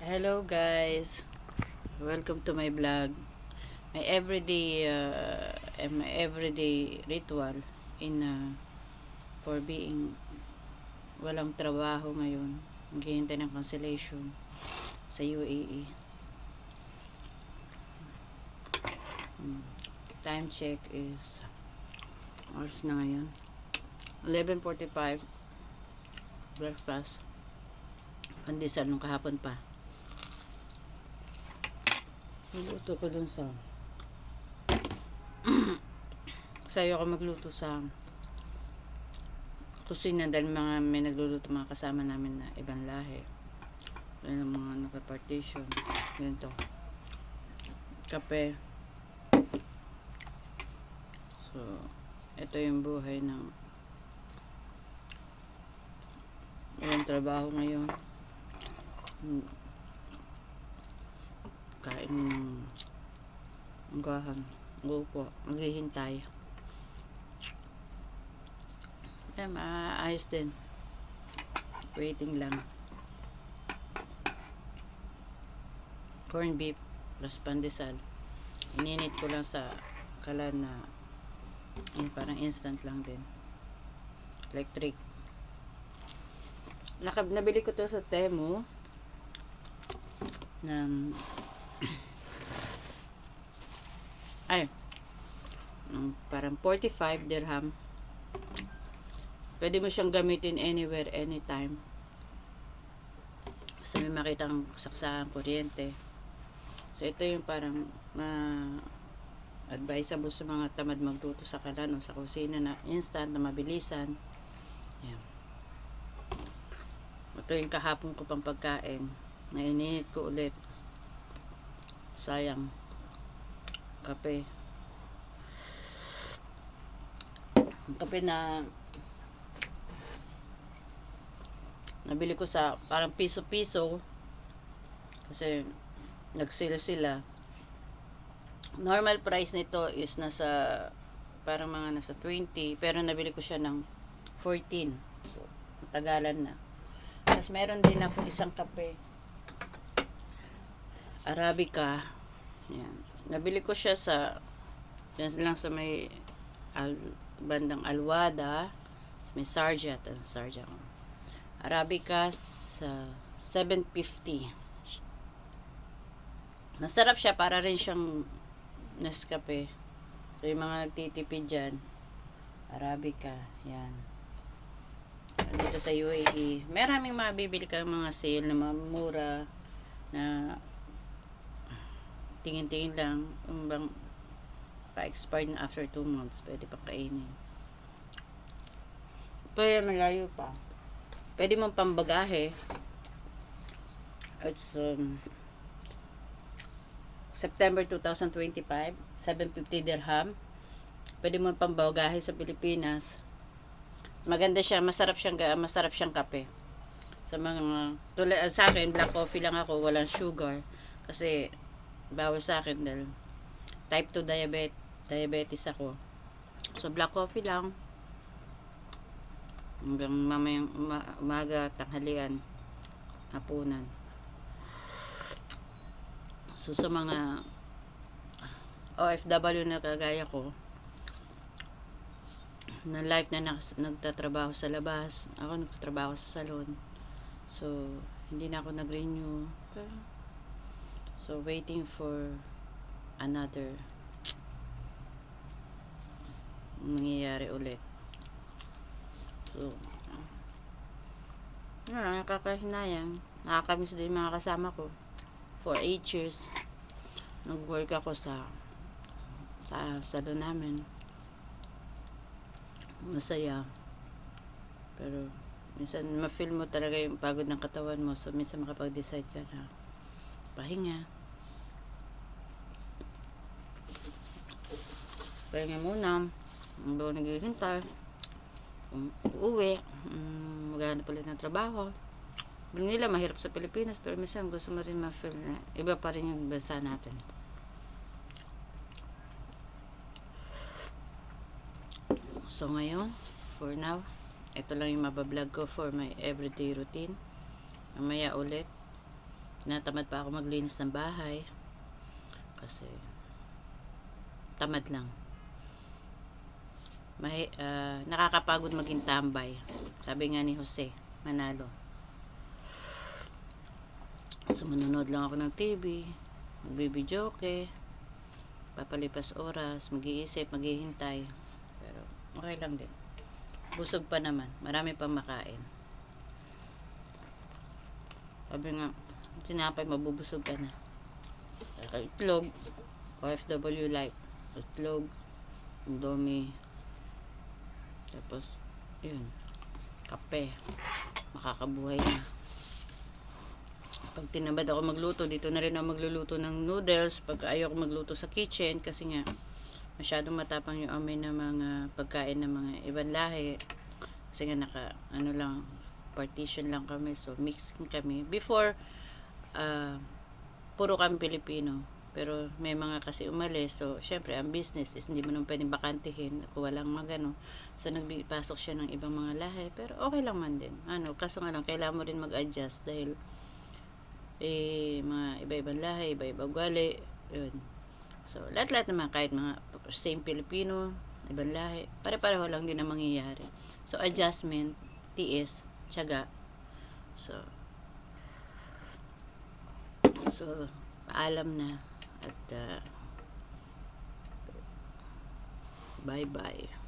Hello guys, welcome to my vlog. My everyday ritual in for being walang trabaho ngayon. Naghihintay ng cancellation sa UAE. Time check is oras na ngayon 11:45. Breakfast, pandesal nung kahapon pa. Magluto ko dun sa sayo ako magluto sa kusina dahil may nagluluto mga kasama namin na ibang lahi. Ayun, mga naka-partition. Ganito. Kape. So, ito yung buhay ng walang trabaho ngayon. Kain ng ugahan. Upo. Maghihintay. Maayos din. Waiting lang. Corn beef plus pandesal. Ininit ko lang sa kalan na parang instant lang din. Electric. Nabili ko to sa Temu ng parang 45 dirham. Pwede mo siyang gamitin anywhere, anytime. Basta may makitang saksakang kuryente. So ito yung parang advisable sa mga tamad magluto sa kalan o sa kusina na instant, na mabilisan. Yan. Ito yung kahapon ko pang pagkain. Nainit ko ulit. Sayang. Kape. Kape na nabili ko sa parang piso-piso kasi nagsila sila. Normal price nito is nasa parang mga nasa 20, pero nabili ko siya ng 14. So, matagalan na. Tapos meron din ako isang kape Arabica. Yan. Nabili ko siya sa yan lang sa may bandang Alwada, may Sarja Arabica sa 750. Masarap siya, para rin siyang Nescafe. So yung mga nagtitipid dyan, Arabica, yan. Dito sa UAE, maraming mabibili ka mga sale na mura na tingin-tingin lang, bang pa-expired na after 2 months, pwede pa kainin. Pero malayo pa. Pwede mong pambagahe. It's September 2025, 750 dirham. Pwede mong pambagahe sa Pilipinas. Maganda siya, masarap siyang kape. Sa mga sa akin, black coffee lang ako, walang sugar kasi bawal sa akin dahil type 2 diabetes ako. So black coffee lang hanggang mamayang umaga, tanghalian, hapunan. So sa mga OFW na kagaya ko na life na nagtatrabaho sa labas, ako nagtatrabaho sa salon, so hindi na ako nag-renew. So waiting for another mangyayari ulit. So nakakahinayang, nakakamiss din mga kasama ko. For 8 years nag-work ako sa salon namin. Masaya, pero minsan ma-feel mo talaga yung pagod ng katawan mo. So minsan makapag-decide ka na pahinga muna, bago naghihintay kung uuwi, maghanap ulit ng trabaho. Nila mahirap sa Pilipinas, pero minsan gusto mo rin ma-feel na iba pa rin yung bansa natin. So ngayon, for now, ito lang yung mabablog ko for my everyday routine. Mamaya ulit Tinatamad pa ako maglinis ng bahay. Kasi, tamad lang. Nakakapagod maging tambay. Sabi nga ni Jose Manalo. So, manonood lang ako ng TV. Magbibidyoke. Papalipas oras. Mag-iisip, maghihintay. Pero, okay lang din. Busog pa naman. Marami pang makain. Sabi nga, tinapay, mabubusog ka na. Itlog. OFW life. Itlog. Indomie. Tapos, yun. Kape. Makakabuhay na. Pag tinabad ako magluto, dito na rin ako magluluto ng noodles. Pag ayaw ko magluto sa kitchen, kasi nga, masyadong matapang yung amoy ng mga pagkain ng mga ibang lahi. Kasi nga partition lang kami. So, mixing kami. Before, puro kami Pilipino. Pero may mga kasi umalis. So, syempre, ang business is hindi mo naman pwedeng bakantihin kung walang magano. So, nagpasok siya ng ibang mga lahi. Pero okay lang man din. Kaso nga lang, kailangan mo rin mag-adjust dahil mga iba-ibang lahi, iba-ibang ugali. Yun. So, lahat-lahat naman, kahit mga same Pilipino, ibang lahi, pare-pareho lang din ang mangyayari. So, adjustment, tiis, tiyaga. So, paalam na. At bye-bye.